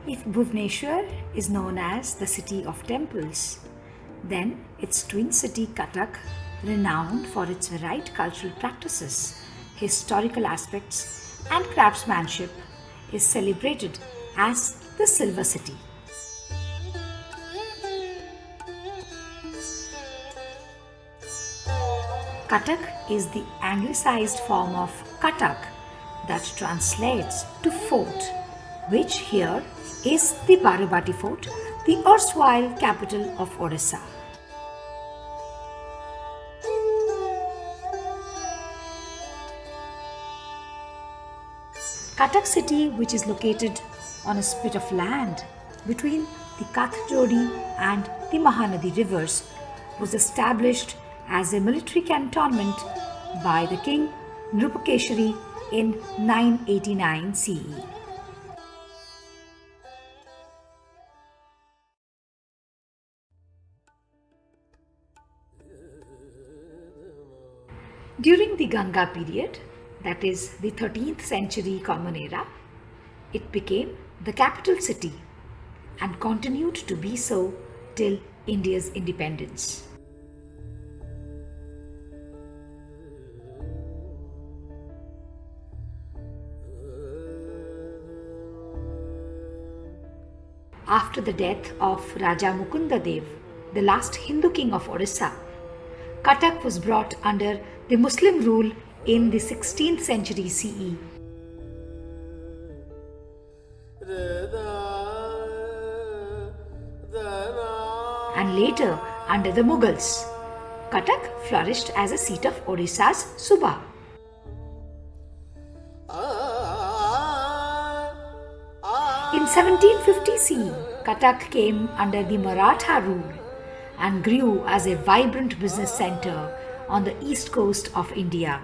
If Bhubaneswar is known as the city of temples, then its twin city Cuttack, renowned for its varied cultural practices, historical aspects, and craftsmanship, is celebrated as the Silver City. Cuttack is the anglicized form of Cuttack that translates to fort, which here is the Barabati fort, the erstwhile capital of Odisha. Cuttack city, which is located on a spit of land between the Kathdodi and the Mahanadi rivers, was established as a military cantonment by the king Nrupakeshari in 989 CE. During the Ganga period, that is the 13th century Common Era, it became the capital city and continued to be so till India's independence. After the death of Raja Mukunda Dev, the last Hindu king of Odisha, Cuttack was brought under the Muslim rule in the 16th century CE. And later under the Mughals. Cuttack flourished as a seat of Odisha's Suba. In 1750 CE, Cuttack came under the Maratha rule and grew as a vibrant business center on the east coast of India.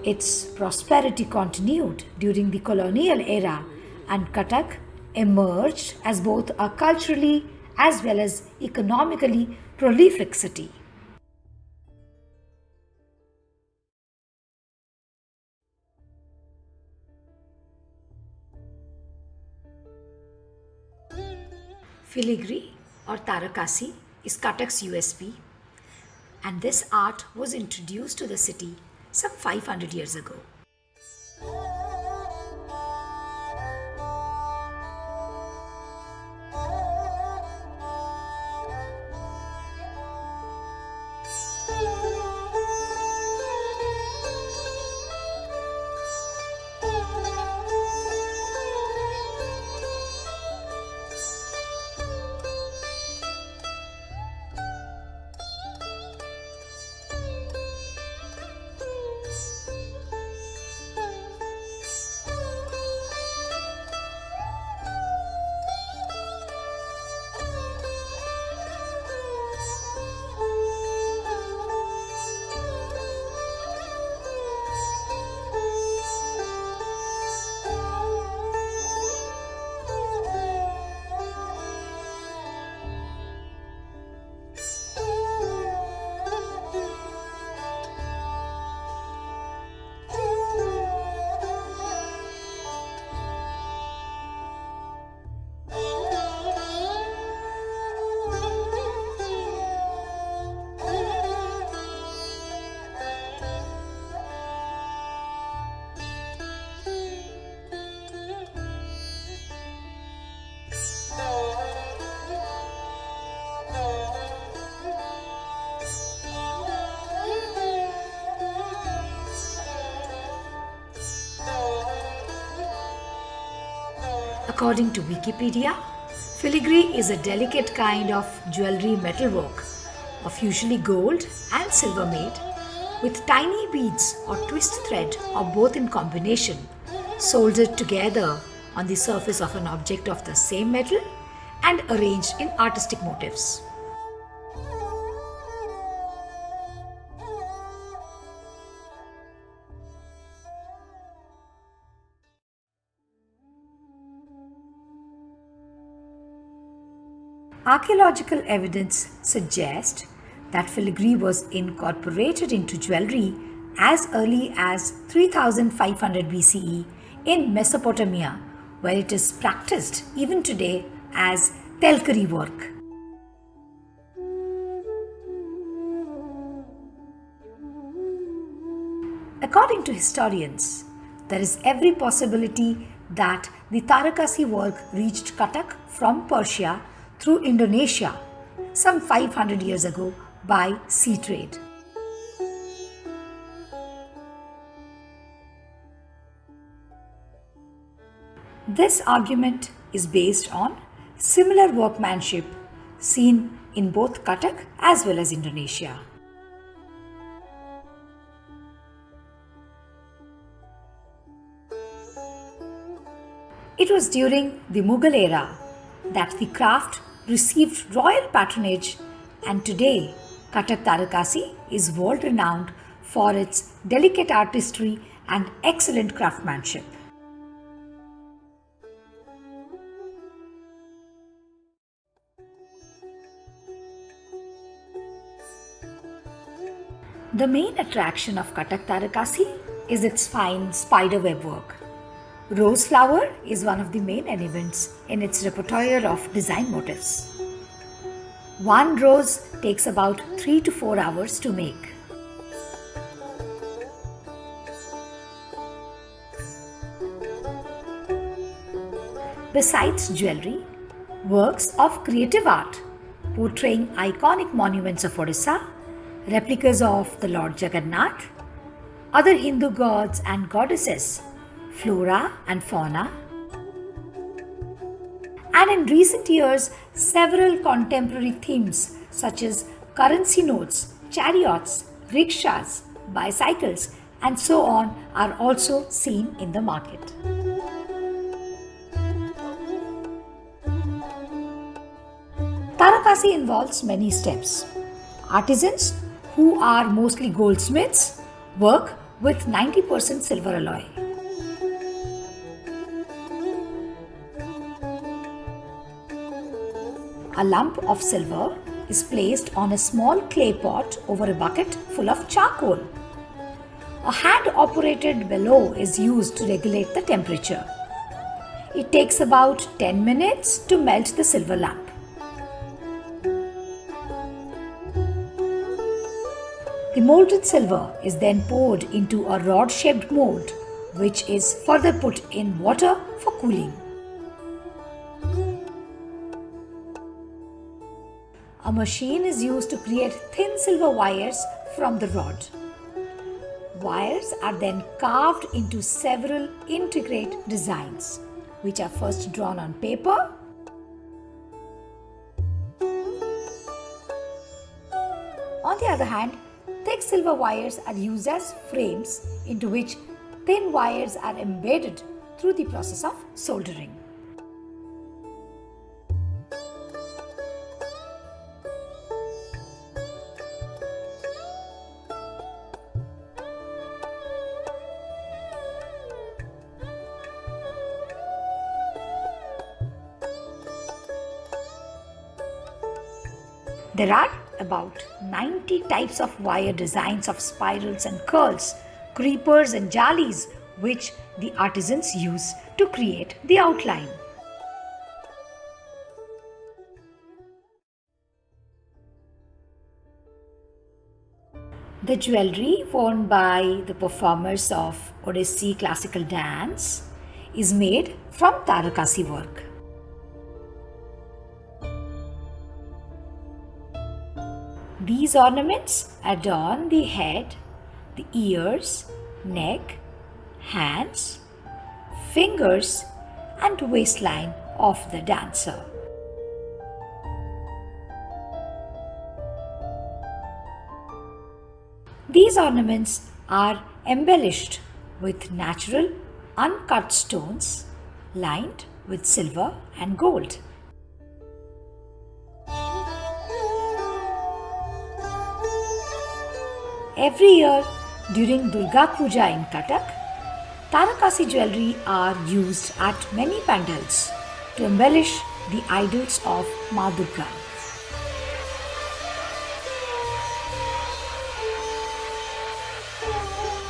Its prosperity continued during the colonial era, and Cuttack emerged as both a culturally as well as economically prolific city. Filigree or Tarakasi is Cuttack's USP, and this art was introduced to the city some 500 years ago. According to Wikipedia, filigree is a delicate kind of jewelry metalwork of usually gold and silver made with tiny beads or twist thread or both in combination soldered together on the surface of an object of the same metal and arranged in artistic motifs. Archaeological evidence suggests that filigree was incorporated into jewelry as early as 3500 BCE in Mesopotamia, where it is practiced even today as telkari work. According to historians, there is every possibility that the Tarakasi work reached Cuttack from Persia through Indonesia some 500 years ago by sea trade. This argument is based on similar workmanship seen in both Cuttack as well as Indonesia. It was during the Mughal era that the craft received royal patronage, and today Cuttack Tarakasi is world renowned for its delicate artistry and excellent craftsmanship. The main attraction of Cuttack Tarakasi is its fine spiderweb work. Rose flower is one of the main elements in its repertoire of design motifs. One rose takes about 3 to 4 hours to make. Besides jewelry, works of creative art portraying iconic monuments of Odisha, replicas of the Lord Jagannath, other Hindu gods and goddesses, flora and fauna, and in recent years, several contemporary themes such as currency notes, chariots, rickshaws, bicycles, and so on are also seen in the market. Tarakasi involves many steps. Artisans, who are mostly goldsmiths, work with 90% silver alloy. A lump of silver is placed on a small clay pot over a bucket full of charcoal. A hand-operated bellow is used to regulate the temperature. It takes about 10 minutes to melt the silver lump. The molten silver is then poured into a rod-shaped mold, which is further put in water for cooling. A machine is used to create thin silver wires from the rod. Wires are then carved into several intricate designs, which are first drawn on paper, on the other hand, thick silver wires are used as frames into which thin wires are embedded through the process of soldering. There are about 90 types of wire designs of spirals and curls, creepers and jalis, which the artisans use to create the outline. The jewelry worn by the performers of Odissi classical dance is made from Tarakasi work. These ornaments adorn the head, the ears, neck, hands, fingers, and waistline of the dancer. These ornaments are embellished with natural, uncut stones lined with silver and gold. Every year during Durga Puja in Cuttack, Tarakasi jewelry are used at many pandals to embellish the idols of Ma Durga.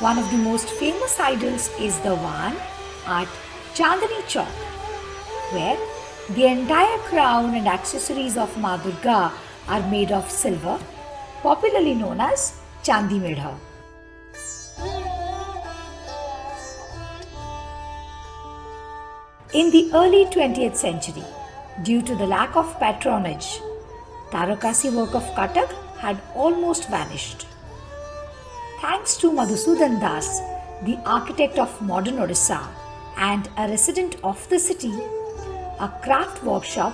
One of the most famous idols is the one at Chandni Chowk, where the entire crown and accessories of Ma Durga are made of silver, popularly known as Chandi Medha. In the early 20th century, due to the lack of patronage, Tarakasi work of Kathak had almost vanished. Thanks to Madhusudan Das, the architect of modern Odisha and a resident of the city, a craft workshop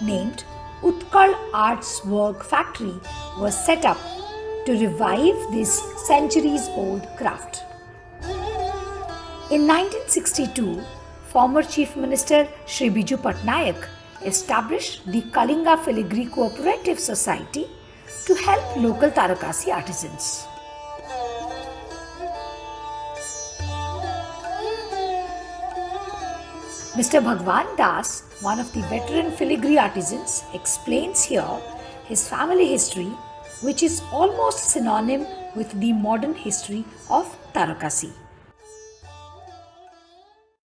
named Utkal Arts Work Factory was set up to revive this centuries-old craft. In 1962, former Chief Minister Shri Biju Patnaik established the Kalinga Filigree Cooperative Society to help local Tarakasi artisans. Mr. Bhagwan Das, one of the veteran filigree artisans, explains here his family history, which is almost synonym with the modern history of Tarakasi.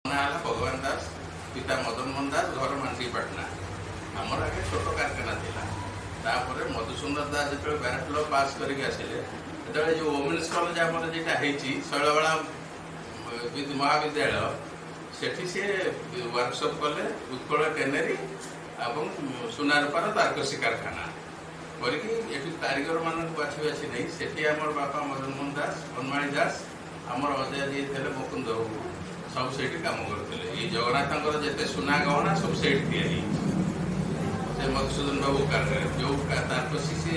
भगवान दास पिता मदन मोहन दास घर मांडी पाटना आमर आगे छोट कारखाना था मधुसूदन दास जो Bairat law पास करके आसिले जो वोमेन्स कॉलेज आम जो शैलवाड़ा महाविद्यालय सेठी से वर्कशॉप कले उत्कल टेनेरी और सुनारपार तारकसी कारखाना करके कारीगर मान बाछी बाछी नहीं सेठी आम बापा मदन मोहन दास हनुमाणी दास आमर अजय जी थे मुकुंद बाबू सब से कम करते ये जगन्नाथ जिते सुना गहना सब से मधुसूदन बाबू जो तारकसी से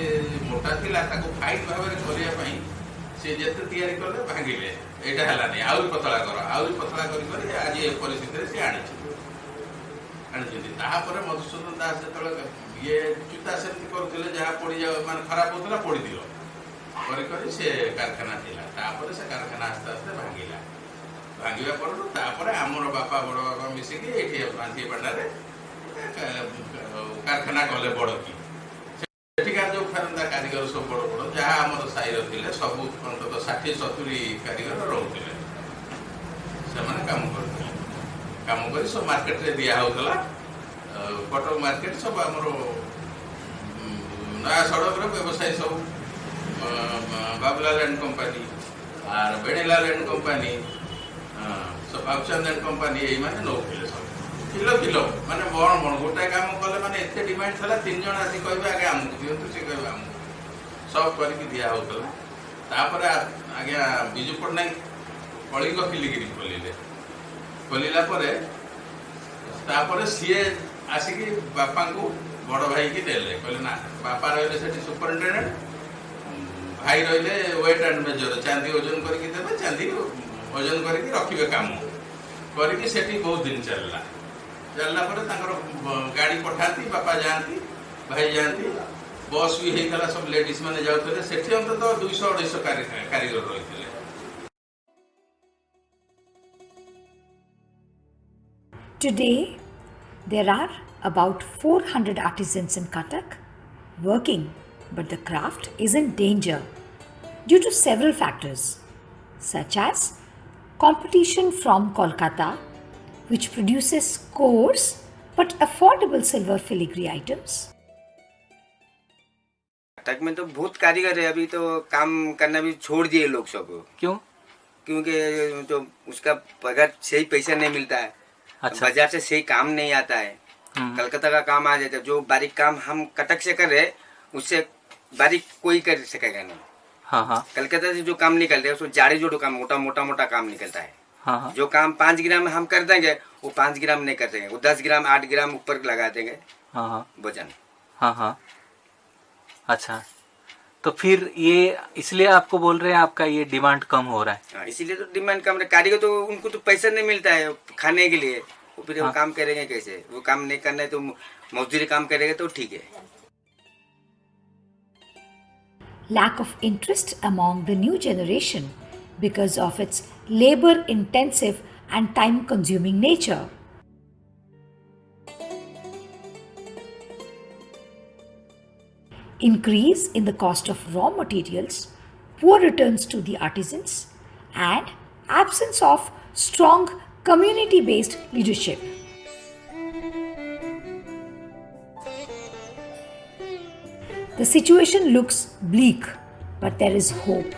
मोटा था फाइट भाव में करने सी जिते तैयारी कले भांगिले यहाँ है आउरी पतला कर आउरी पतला कर आज ये परिस्थिति से आनी मधुसूदन दास जो ये चुता से करुले जहाँ पड़ी मान खराब होता पड़ी दिल कर से कारखाना था से कारखाना आस्ते आस्ते भांगिला भांगा पर आमर बापा बड़ बापा मिसिकी ये बांधीपाड़े कारखाना कले बड़ की जो फेरंदा कारीगर सब बड़ बड़ जहाँ आम साईर थे सब अंतत 60-70 कारीगर रोते से कम करते कम कर सब मार्केट रे दिया होता कटक मार्केट सब आम नया सड़क व्यवसायी सब बाबूलाल एंड कंपनी और Benilal and company Babuchand and company ये मैंने नौले सब किलो किलो माने बण बण गोटे काम कले माने एते डिमांड था 3 जन आसी कहबे आगे आमको दियंतु से कहबे आमको सब करके दिया होतला तापर आज्ञा बिजू पटनायक कलिंग फिलिगिरी खोलिला परे तापर सीए आसिकी बापा को बड़ भाई की देले कहले ना बापा रहले सेठी सुपरिटेंडेंट भाई रहले वेट एंड मेजर चांदी ओजन करके देबे चांदी ओजन करके रखिबे काम करके सेठी बहुत दिन चलला गाड़ी पठाती बापा जाती भाई जाती बस भी होता सब लेडीज मैंने जाते से अंत 200-250 कारीगर रही। Today, there are about 400 artisans in Kathak working, but the craft is in danger due to several factors, such as competition from Kolkata, which produces coarse but affordable silver filigree items. Cuttack में तो बहुत कारीगर है, अभी तो काम करना भी छोड़ दिए लोग सब। क्यों? क्योंकि तो उसका पगार सही पैसा नहीं मिलता है। अच्छा। बाजार से सही काम नहीं आता है। कलकत्ता का काम आ जाता है, जो बारीक काम हम कटक से कर रहे उससे बारीक कोई कर सकेगा नहीं। हाँ हाँ। कलकत्ता से जो काम निकलता है उसमें जाड़े जोड़ो काम मोटा काम निकलता है। हाँ हाँ। जो काम 5 ग्राम हम कर देंगे वो 5 ग्राम नहीं कर देंगे, वो 10 ग्राम 8 ग्राम ऊपर लगा देंगे। हाँ हाँ। वजन। हाँ हाँ। अच्छा, तो फिर ये इसलिए आपको बोल रहे हैं आपका ये डिमांड कम हो रहा है? हाँ, इसीलिए तो डिमांड कम है। कारीगर तो उनको तो पैसा नहीं मिलता है खाने के लिए, वो फिर वो काम करेंगे कैसे? वो काम नहीं करना है तो मजदूरी काम करेंगे तो ठीक है। Lack of interest among the new generation because of its labor-intensive and time-consuming nature. Increase in the cost of raw materials, poor returns to the artisans, and absence of strong community based leadership. The situation looks bleak, but there is hope.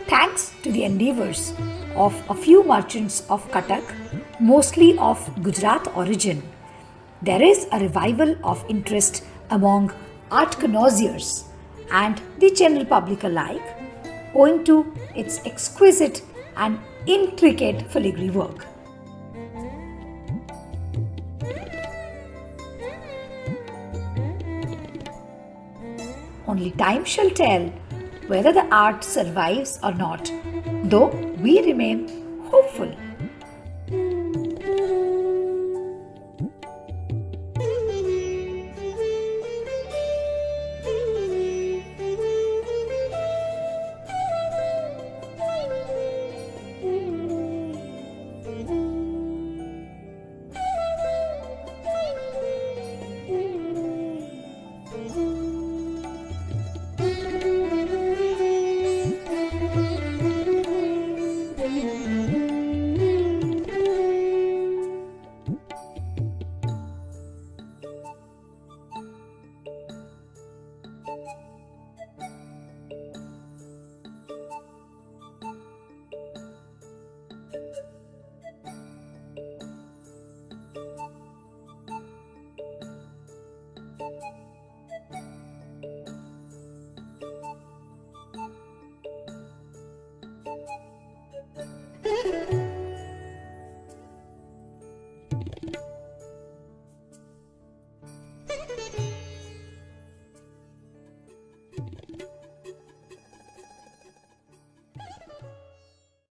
Thanks to the endeavors of a few merchants of Cuttack, mostly of Gujarat origin, there is a revival of interest among art connoisseurs and the general public alike, owing to its exquisite and intricate filigree work. Only time shall tell whether the art survives or not, though we remain hopeful.